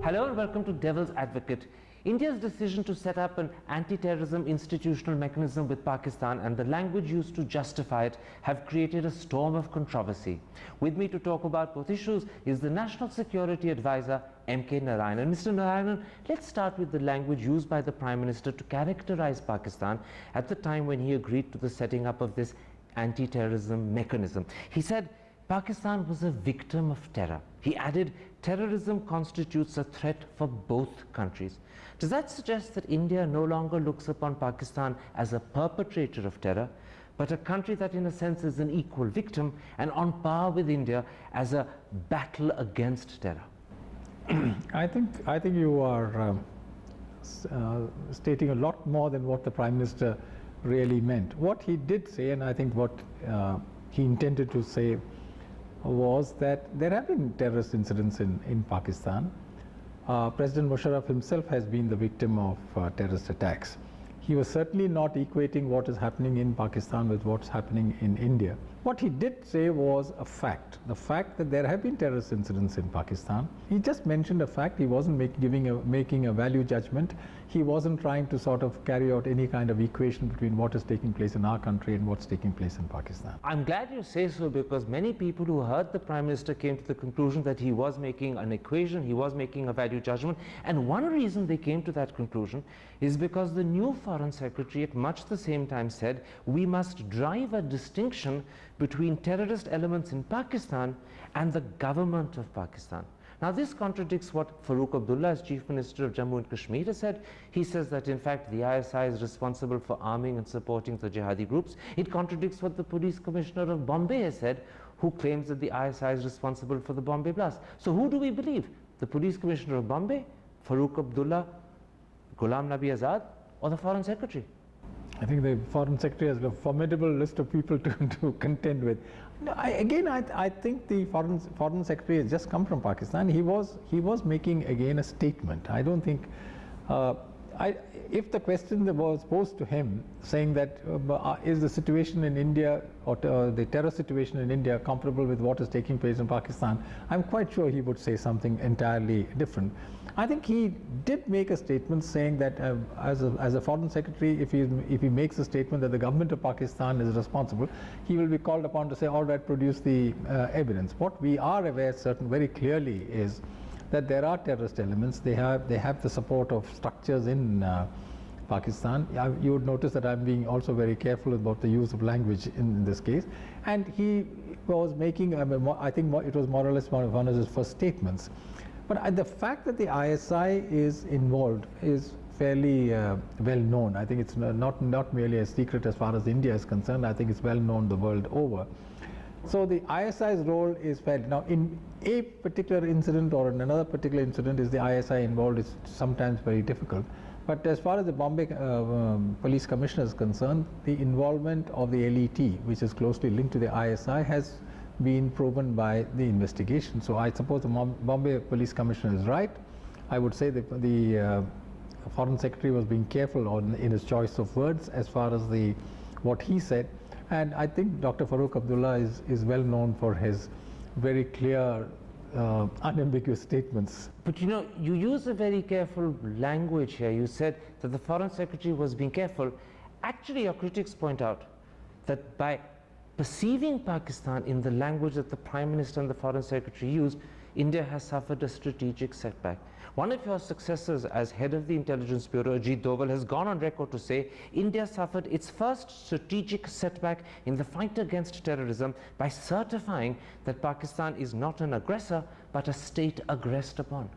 Hello and welcome to Devil's Advocate. India's decision to set up an anti-terrorism institutional mechanism with Pakistan and the language used to justify it have created a storm of controversy. With me to talk about both issues is the National Security Advisor M K Narayanan. Mr. Narayanan, let's start with the language used by the Prime Minister to characterize Pakistan at the time when he agreed to the setting up of this anti-terrorism mechanism. He said Pakistan was a victim of terror. He added, terrorism constitutes a threat for both countries. Does that suggest that India no longer looks upon Pakistan as a perpetrator of terror, but a country that in a sense is an equal victim and on par with India as a battle against terror? I think you are stating a lot more than what the Prime Minister really meant. What he did say, and I think what he intended to say, was that there have been terrorist incidents in Pakistan. President Musharraf himself has been the victim of terrorist attacks. He was certainly not equating what is happening in Pakistan with what's happening in India. What he did say was a fact, the fact that there have been terrorist incidents in Pakistan. He just mentioned a fact. He wasn't making a value judgment. He wasn't trying to sort of carry out any kind of equation between what is taking place in our country and what's taking place in Pakistan. I'm glad you say so, because many people who heard the Prime Minister came to the conclusion that he was making an equation, he was making a value judgment, and one reason they came to that conclusion is because the new Foreign Secretary at much the same time said we must drive a distinction between terrorist elements in Pakistan and the government of Pakistan. Now this contradicts what Farooq Abdullah, as Chief Minister of Jammu and Kashmir, has said. He says that in fact the ISI is responsible for arming and supporting the jihadi groups. It contradicts what the Police Commissioner of Bombay has said, who claims that the ISI is responsible for the Bombay blast. So who do we believe? The Police Commissioner of Bombay, Farooq Abdullah, Ghulam Nabi Azad, or the Foreign Secretary? I think the Foreign Secretary has a formidable list of people to contend with. No, I think the Foreign Secretary has just come from Pakistan. He was making again a statement. I don't think if the question that was posed to him, saying that is the situation in India or the terror situation in India comparable with what is taking place in Pakistan, I'm quite sure he would say something entirely different. I think he did make a statement saying that as a Foreign Secretary, if he makes a statement that the government of Pakistan is responsible, he will be called upon to say, all right, produce the evidence. What we are aware very clearly is that there are terrorist elements. They have the support of structures in Pakistan. You would notice that I'm being also very careful about the use of language in this case. And he was making, I think it was more or less one of his first statements. But the fact that the ISI is involved is fairly well known. I think it's not merely a secret as far as India is concerned. I think it's well known the world over. So the ISI's role is fairly. Now in a particular incident or in another particular incident, is the ISI involved is sometimes very difficult. But as far as the Bombay Police Commissioner is concerned, the involvement of the LET, which is closely linked to the ISI, has been proven by the investigation. So I suppose the Bombay Police Commissioner is right. I would say that the Foreign Secretary was being careful in his choice of words as far as what he said. And I think Dr. Farooq Abdullah is well known for his very clear, unambiguous statements. But you know, you use a very careful language here. You said that the Foreign Secretary was being careful. Actually, your critics point out that by perceiving Pakistan in the language that the Prime Minister and the Foreign Secretary used, India has suffered a strategic setback. One of your successors as head of the Intelligence Bureau, Ajit Doval, has gone on record to say India suffered its first strategic setback in the fight against terrorism by certifying that Pakistan is not an aggressor but a state aggressed upon.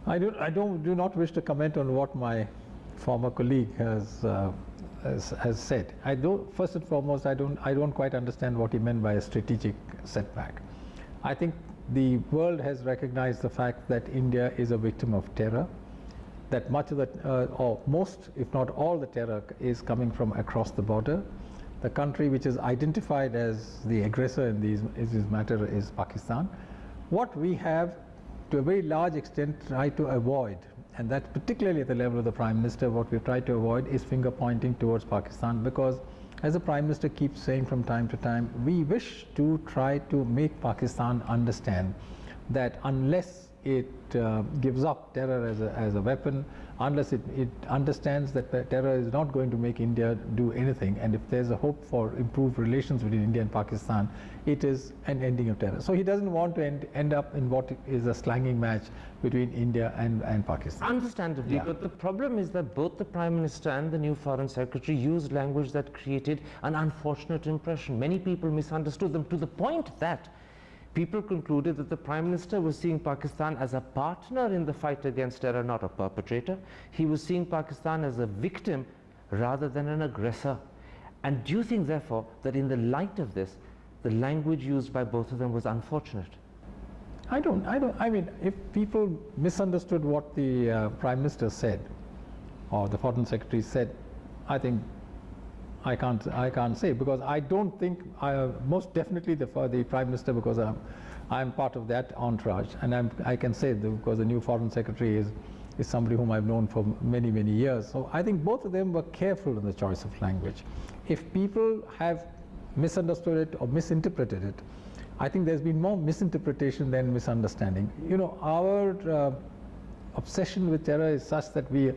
I do not wish to comment on what my former colleague has said. First and foremost, I don't quite understand what he meant by a strategic setback. I think the world has recognized the fact that India is a victim of terror, that much of the, or most, if not all the terror is coming from across the border. The country which is identified as the aggressor in this matter is Pakistan. What we have, to a very large extent, tried to avoid, and that's particularly at the level of the Prime Minister, what we've tried to avoid is finger pointing towards Pakistan, because as the Prime Minister keeps saying from time to time, we wish to try to make Pakistan understand that unless it gives up terror as a weapon, unless it understands that terror is not going to make India do anything, and if there's a hope for improved relations between India and Pakistan, it is an ending of terror. So he doesn't want to end up in what is a slanging match between India and Pakistan. Understandably, yeah. But the problem is that both the Prime Minister and the new Foreign Secretary used language that created an unfortunate impression. Many people misunderstood them to the point that people concluded that the Prime Minister was seeing Pakistan as a partner in the fight against terror, not a perpetrator. He was seeing Pakistan as a victim rather than an aggressor. And do you think, therefore, that in the light of this, the language used by both of them was unfortunate? I mean, if people misunderstood what the Prime Minister said, or the Foreign Secretary said, I think I can't say, because I don't think, most definitely the Prime Minister, because I'm part of that entourage, and I can say that because the new Foreign Secretary is somebody whom I've known for many, many years. So I think both of them were careful in the choice of language. If people have misunderstood it or misinterpreted it, I think there's been more misinterpretation than misunderstanding. You know, our obsession with terror is such that we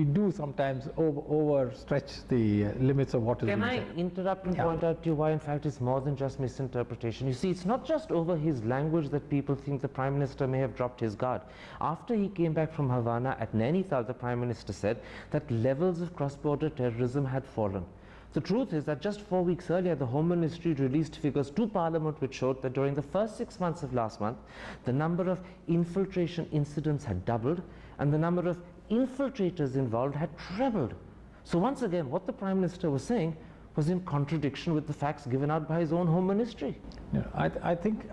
do sometimes overstretch the limits of what is being said. Can I interrupt and point out to you why in fact it's more than just misinterpretation? You see, it's not just over his language that people think the Prime Minister may have dropped his guard. After he came back from Havana at Nainital, the Prime Minister said that levels of cross-border terrorism had fallen. The truth is that just 4 weeks earlier, the Home Ministry released figures to Parliament which showed that during the first 6 months of last month, the number of infiltration incidents had doubled and the number of infiltrators involved had trebled. So once again, what the Prime Minister was saying was in contradiction with the facts given out by his own Home Ministry. Yeah, I think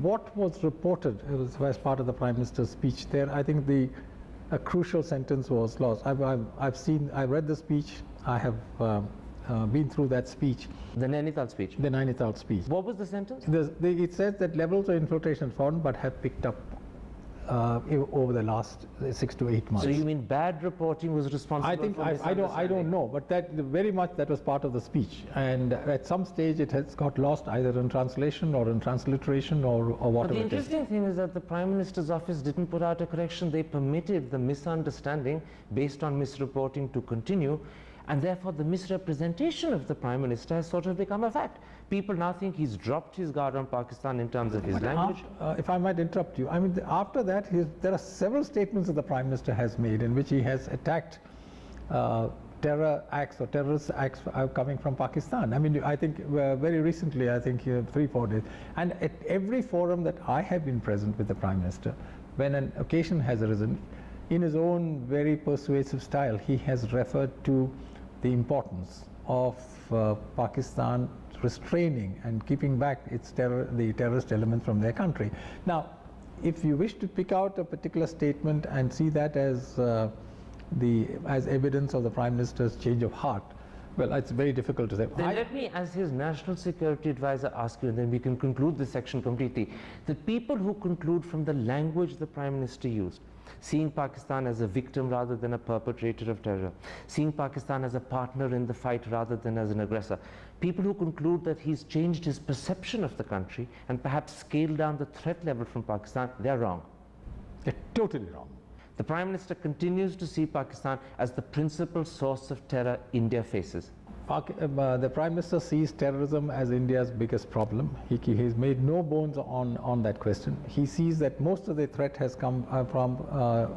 what was reported as part of the Prime Minister's speech there, I think a crucial sentence was lost. I've read the speech. I have been through that speech. The Nainital speech? The Nainital speech. What was the sentence? It says that levels of infiltration had fallen but have picked up over the last 6 to 8 months. So you mean bad reporting was responsible I think, for I don't know, but that very much that was part of the speech, and at some stage it has got lost either in translation or in transliteration or whatever. But the interesting thing is that the Prime Minister's office didn't put out a correction. They permitted the misunderstanding based on misreporting to continue, and therefore the misrepresentation of the Prime Minister has sort of become a fact. People now think he's dropped his guard on Pakistan in terms of his language. If I might interrupt you, I mean, after that, there are several statements that the Prime Minister has made in which he has attacked terror acts or terrorist acts coming from Pakistan. I mean, I think very recently, I think 3-4 days, and at every forum that I have been present with the Prime Minister, when an occasion has arisen, in his own very persuasive style, he has referred to the importance of Pakistan restraining and keeping back the terrorist elements from their country. Now, if you wish to pick out a particular statement and see that as evidence of the Prime Minister's change of heart, well, it's very difficult to say. Then let me, as his national security advisor, ask you, and then we can conclude this section completely. The people who conclude from the language the Prime Minister used, seeing Pakistan as a victim rather than a perpetrator of terror, seeing Pakistan as a partner in the fight rather than as an aggressor, people who conclude that he's changed his perception of the country and perhaps scaled down the threat level from Pakistan, they're wrong. They're totally wrong. The Prime Minister continues to see Pakistan as the principal source of terror India faces. The Prime Minister sees terrorism as India's biggest problem. He's made no bones on that question. He sees that most of the threat has come from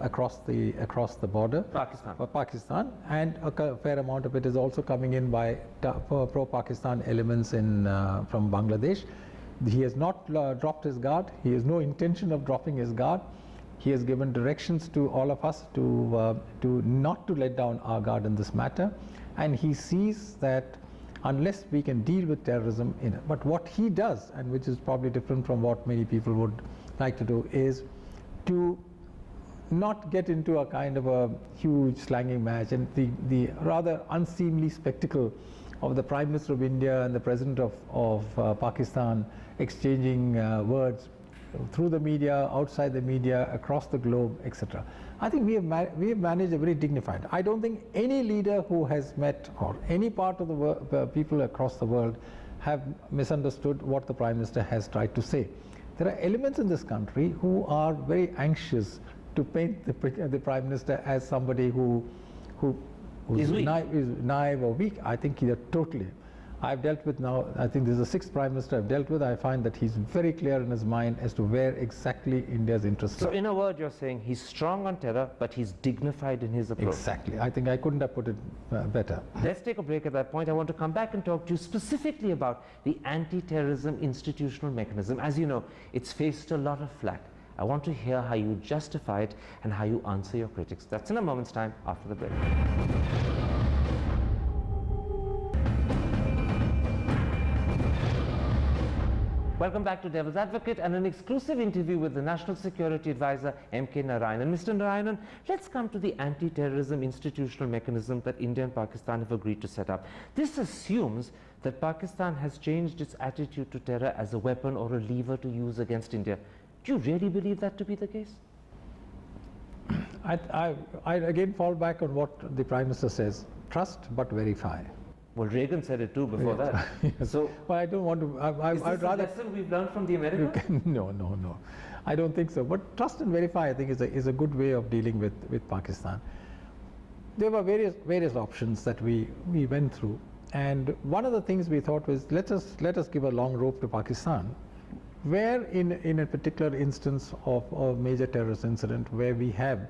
across the border, Pakistan, and a fair amount of it is also coming in by pro-Pakistan elements from Bangladesh. He has not dropped his guard. He has no intention of dropping his guard. He has given directions to all of us to not to let down our guard in this matter. And he sees that unless we can deal with terrorism in it, but what he does, and which is probably different from what many people would like to do, is to not get into a kind of a huge slanging match and the rather unseemly spectacle of the Prime Minister of India and the President of Pakistan exchanging words through the media, outside the media, across the globe, etc. I think we have managed a very dignified. I don't think any leader who has met, or any part of the people across the world, have misunderstood what the Prime Minister has tried to say. There are elements in this country who are very anxious to paint the Prime Minister as somebody who's naive or weak. I think he is totally. I've dealt with now, I think this is the sixth Prime Minister I've dealt with. I find that he's very clear in his mind as to where exactly India's interests are. So in a word, you're saying he's strong on terror, but he's dignified in his approach. Exactly. I think I couldn't have put it better. Let's take a break at that point. I want to come back and talk to you specifically about the anti-terrorism institutional mechanism. As you know, it's faced a lot of flack. I want to hear how you justify it and how you answer your critics. That's in a moment's time after the break. Welcome back to Devil's Advocate and an exclusive interview with the National Security Advisor M K Narayanan. Mr. Narayanan, let's come to the anti-terrorism institutional mechanism that India and Pakistan have agreed to set up. This assumes that Pakistan has changed its attitude to terror as a weapon or a lever to use against India. Do you really believe that to be the case? I again fall back on what the Prime Minister says, trust but verify. Well, Reagan said it too before that. Yes. So, well, I don't want to. Is this a lesson we've learned from the Americans? No. I don't think so. But trust and verify, I think, is a good way of dealing with Pakistan. There were various options that we went through, and one of the things we thought was let us give a long rope to Pakistan, where in a particular instance of a major terrorist incident where we have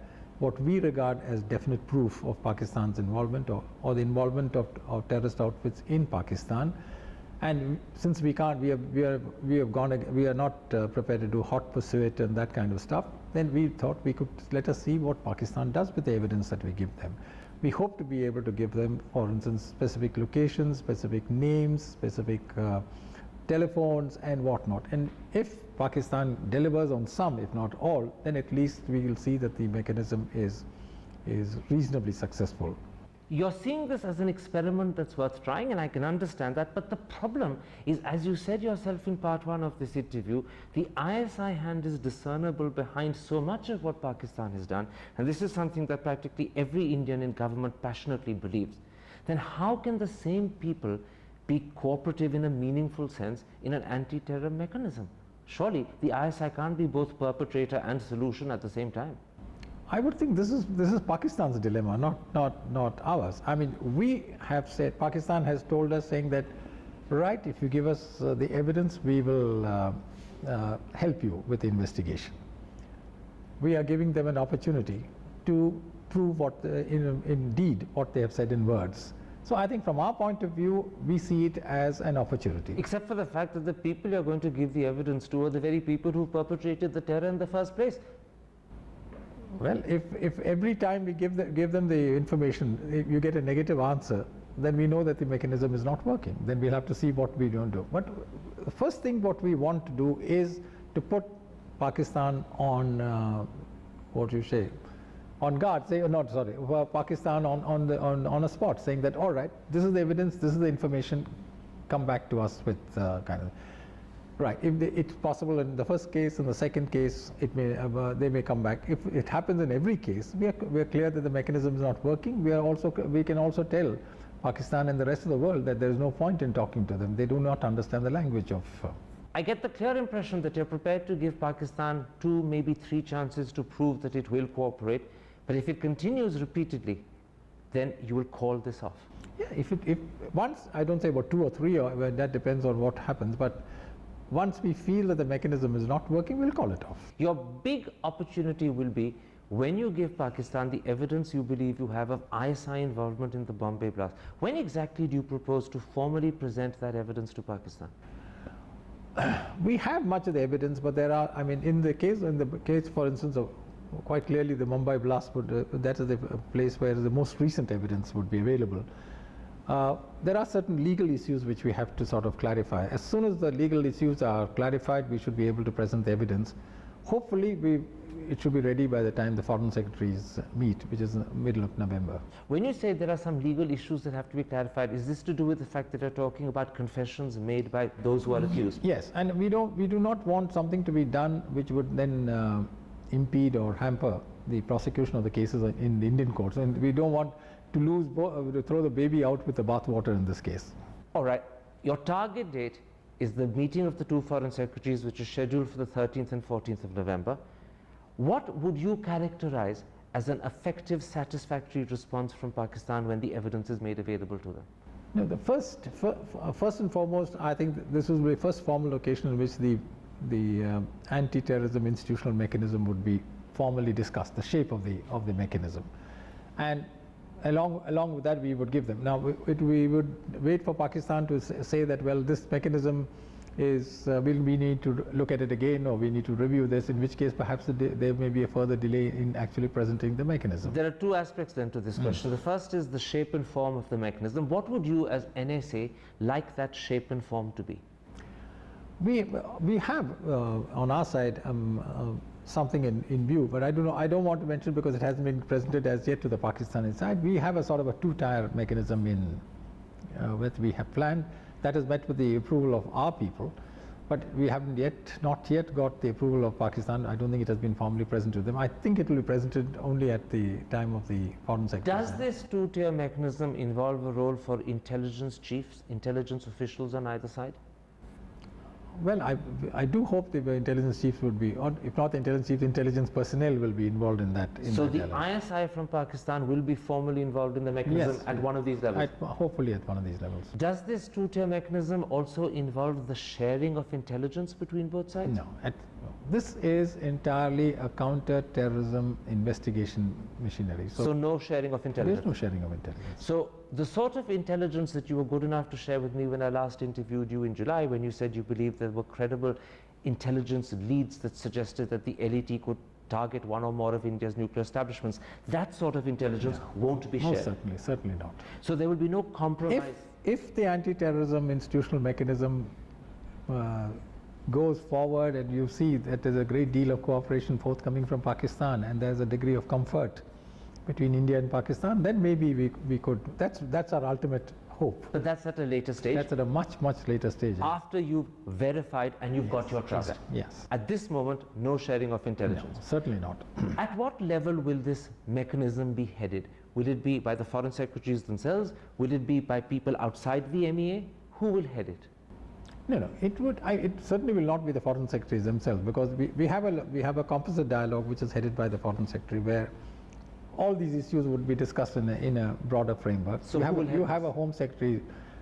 what we regard as definite proof of Pakistan's involvement or the involvement of terrorist outfits in Pakistan, and since we are not prepared to do hot pursuit and that kind of stuff, then we thought we could let us see what Pakistan does with the evidence that we give them. We hope to be able to give them, for instance, specific locations, specific names, specific telephones and whatnot. And if Pakistan delivers on some, if not all, then at least we will see that the mechanism is reasonably successful. You're seeing this as an experiment that's worth trying, and I can understand that, but the problem is, as you said yourself in part one of this interview, the ISI hand is discernible behind so much of what Pakistan has done, and this is something that practically every Indian in government passionately believes. Then how can the same people be cooperative in a meaningful sense in an anti-terror mechanism? Surely the ISI can't be both perpetrator and solution at the same time. I would think this is Pakistan's dilemma, not ours. I mean, we have said, Pakistan has told us, saying that, right, if you give us the evidence, we will help you with the investigation. We are giving them an opportunity to prove what indeed what they have said in words. So I think from our point of view, we see it as an opportunity. Except for the fact that the people you're going to give the evidence to are the very people who perpetrated the terror in the first place. Well, if every time we give them the information, if you get a negative answer, then we know that the mechanism is not working. Then we'll have to see what we don't do. But the first thing what we want to do is to put Pakistan on, what do you say, on guard, say, not sorry, Pakistan on a spot, saying that, all right, this is the evidence, this is the information, come back to us with kind of. Right, if it's possible in the first case, in the second case, it may they may come back. If it happens in every case, we are clear that the mechanism is not working. We can also tell Pakistan and the rest of the world that there is no point in talking to them. They do not understand the language of. I get the clear impression that you're prepared to give Pakistan 2, maybe 3 chances to prove that it will cooperate, but if it continues repeatedly, then you will call this off. Yeah, if once, I don't say about 2 or 3, or that depends on what happens, but once we feel that the mechanism is not working, we'll call it off. Your big opportunity will be when you give Pakistan the evidence you believe you have of ISI involvement in the Bombay blast. When exactly do you propose to formally present that evidence to Pakistan? We have much of the evidence, but there are, I mean, in the case, for instance, of quite clearly the Mumbai blast that is the place where the most recent evidence would be available. There are certain legal issues which we have to sort of clarify. As soon as the legal issues are clarified, we should be able to present the evidence. Hopefully, it should be ready by the time the foreign secretaries meet, which is in the middle of November. When you say there are some legal issues that have to be clarified, is this to do with the fact that you're talking about confessions made by those who are accused? Yes, and we do not want something to be done which would then impede or hamper the prosecution of the cases in the Indian courts, and we don't want to throw the baby out with the bathwater in this case. All right, your target date is the meeting of the two foreign secretaries, which is scheduled for the 13th and 14th of November. What would you characterize as an effective, satisfactory response from Pakistan when the evidence is made available to them? No, the first and foremost, I think this was the first formal occasion in which the anti-terrorism institutional mechanism would be formally discussed, the shape of the mechanism, and along with that we would give them. Now we would wait for Pakistan to say that, well, this mechanism is we need to look at it again, or we need to review this, in which case perhaps there may be a further delay in actually presenting the mechanism. There are two aspects then to this question. The first is the shape and form of the mechanism. What would you as NSA like that shape and form to be? We have on our side something in view, but I don't want to mention because it hasn't been presented as yet to the Pakistani side. We have a sort of a two-tier mechanism that we have planned. That has met with the approval of our people, but we haven't not yet got the approval of Pakistan. I don't think it has been formally presented to them. I think it will be presented only at the time of the foreign secretary. Does this two-tier mechanism involve a role for intelligence chiefs, intelligence officials on either side? Well, I do hope the intelligence chiefs would be, or if not the intelligence chiefs, intelligence personnel will be involved in that. So the ISI from Pakistan will be formally involved in the mechanism at one of these levels? Hopefully at one of these levels. Does this two-tier mechanism also involve the sharing of intelligence between both sides? No. This is entirely a counter-terrorism investigation machinery. So no sharing of intelligence? There is no sharing of intelligence. So the sort of intelligence that you were good enough to share with me when I last interviewed you in July, when you said you believed there were credible intelligence leads that suggested that the LET could target one or more of India's nuclear establishments, that sort of intelligence won't be shared? No, certainly not. So there will be no compromise? If the anti-terrorism institutional mechanism goes forward and you see that there's a great deal of cooperation forthcoming from Pakistan and there's a degree of comfort between India and Pakistan, then maybe we could, that's our ultimate hope. But that's at a later stage? That's at a much later stage. After you've verified and you've got your trust? Yes. At this moment, no sharing of intelligence? No, certainly not. At what level will this mechanism be headed? Will it be by the foreign secretaries themselves? Will it be by people outside the MEA? Who will head it? No, it certainly will not be the foreign secretaries themselves, because we have a composite dialogue which is headed by the foreign secretary, where all these issues would be discussed in a broader framework. So you have a home secretary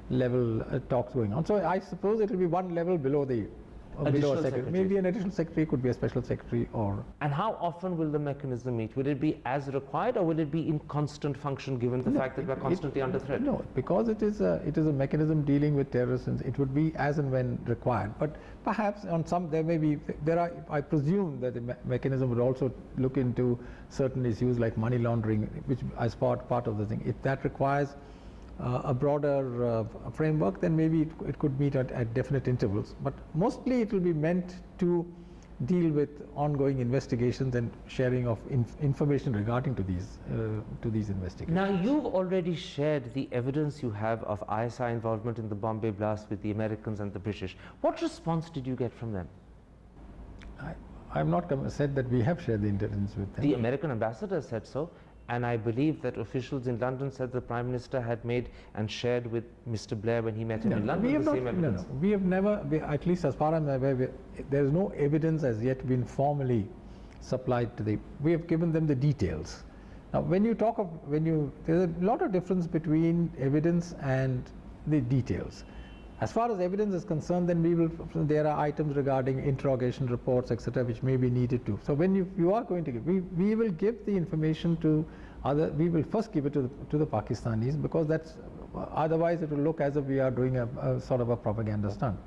level talks going on. So I suppose it will be one level below the secretary. Maybe an additional secretary, could be a special secretary, or. And how often will the mechanism meet? Will it be as required, or will it be in constant function, given the fact that we are constantly under threat? No, because it is a mechanism dealing with terrorists. It would be as and when required. But perhaps on some I presume that the mechanism would also look into certain issues like money laundering, which as part of the thing. If that requires a broader framework, then maybe it could meet at definite intervals. But mostly it will be meant to deal with ongoing investigations and sharing of information regarding to these investigations. Now, you've already shared the evidence you have of ISI involvement in the Bombay blast with the Americans and the British. What response did you get from them? I have not said that we have shared the intelligence with them. The American ambassador said so. And I believe that officials in London said the Prime Minister had made and shared with Mr. Blair when he met him in London the same evidence. We have never, at least as far as I'm aware, there is no evidence as yet been formally supplied to we have given them the details. Now, there's a lot of difference between evidence and the details. As far as evidence is concerned, then there are items regarding interrogation reports, etc., which may be needed too. So when you are going to give, we will give the information to we will first give it to the Pakistanis, because otherwise it will look as if we are doing a sort of a propaganda stunt.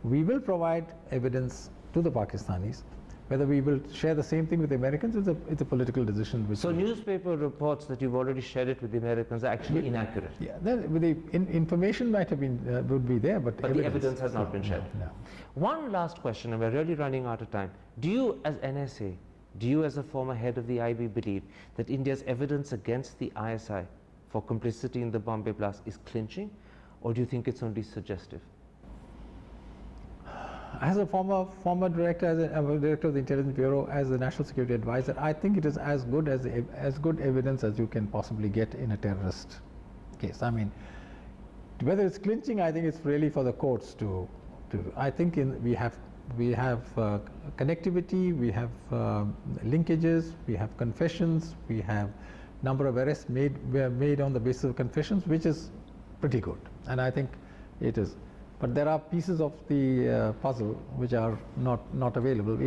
We will provide evidence to the Pakistanis. Whether we will share the same thing with the Americans, it's a political decision. So newspaper reports that you've already shared it with the Americans are actually inaccurate? Yeah, the information might have been, would be there, but the evidence has not been shared. No. One last question, and we're really running out of time. Do you as NSA, do you as a former head of the IB believe that India's evidence against the ISI for complicity in the Bombay blast is clinching, or do you think it's only suggestive? As a former director, as a director of the Intelligence Bureau, as a national security advisor, I think it is as good evidence as you can possibly get in a terrorist case. I mean, whether it's clinching, I think it's really for the courts to to. I think we have connectivity, we have linkages, we have confessions, we have number of arrests made on the basis of confessions, which is pretty good, and I think it is. But there are pieces of the puzzle which are not available.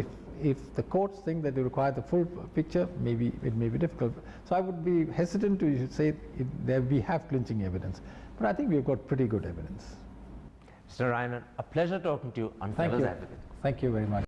If the courts think that they require the full picture, maybe it may be difficult. So I would be hesitant to say we have clinching evidence, but I think we've got pretty good evidence. Mr. Narayanan, a pleasure talking to you on Thank Devil's you. Advocate. Thank you very much.